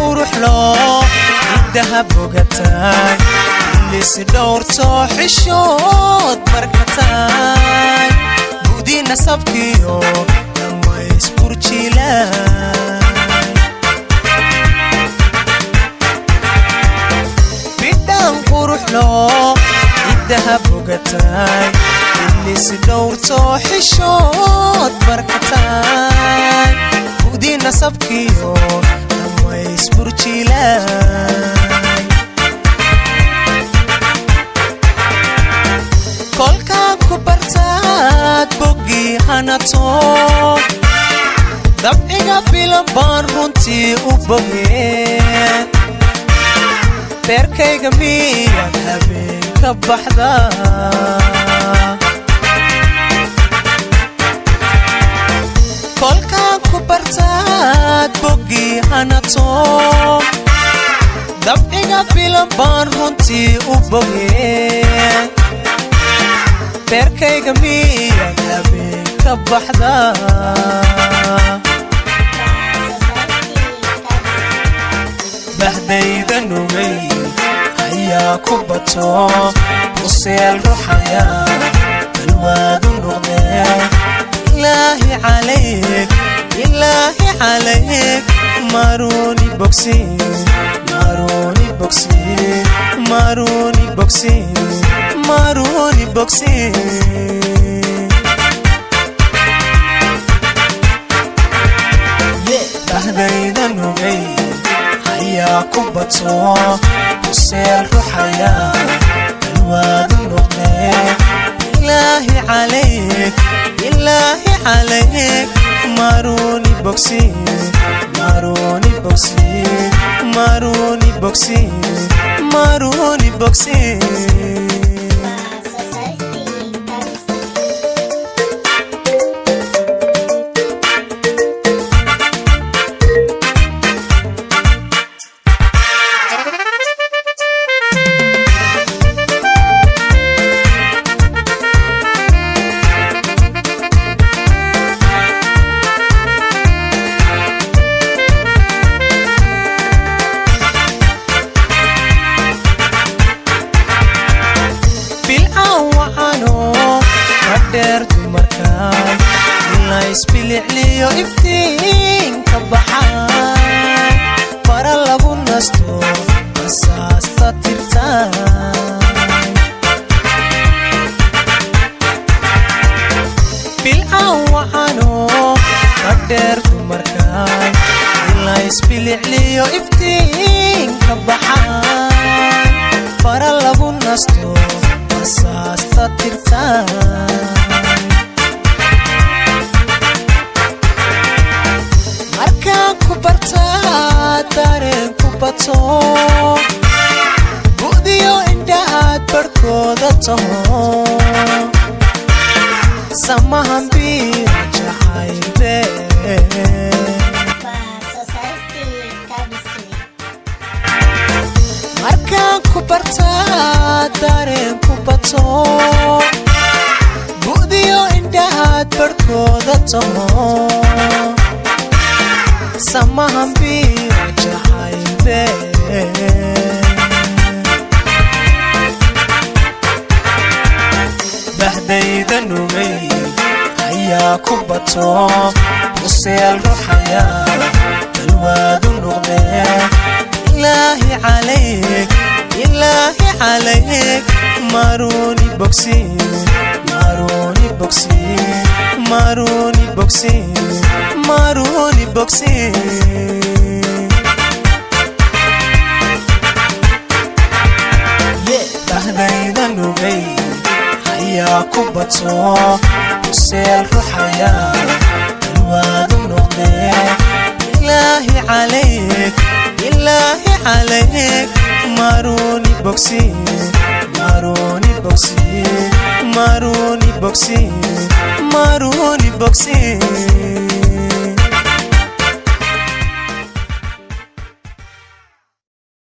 قروح له الذهب بوقتاي اللي سدور توحي الشوط بركتاي بودي نسبكيو لما يسبور جيلاي بدان قروح له الذهب بوقتاي اللي سدور توحي الشوط بركتاي بودي نسبكيو لما يسبور جيلاي kolka ku bartaad bogi hanato dabciga bilan baan runtii u bogeen beerkayga miyaad habeen ka baxda kolka ku bartaad bogi hanato dabciga bilan baan runtii u bogeen beerkayga miyaad habeen ka baxda bahdayda nugay ayaa ku bato buseel ruxaya balwaadu noqdee ilaahi calayk maruni boksi bahdayda nugay ayaa ku bato buseel ruxaya balwaadu noqdee ilaahi calayk maruni boksi isbilicliyo iftiinka baxay fara lagu nasto asaasta tirtaan bilcan waxaano qadheer dumarkaay ila isbilicliyo iftiinka baxay fara lagu nasto asaasta tirtaan dareen ku bato bu'diyo indhahaad barhkooda taho samahan biira jacaylbe markaan ku bartaa dareen ku bato bu'diyo indhahaad barhkooda taho samahan biira jacaylbe bahdayda nugay ayaa ku bato buseel ruxaya balwaadu noqdee ilaahi calayk maruni boksi bahdayda nugay ayaa ku bato buseel ruxaya balwaadu noqdee ilaahi calayk maruni boksi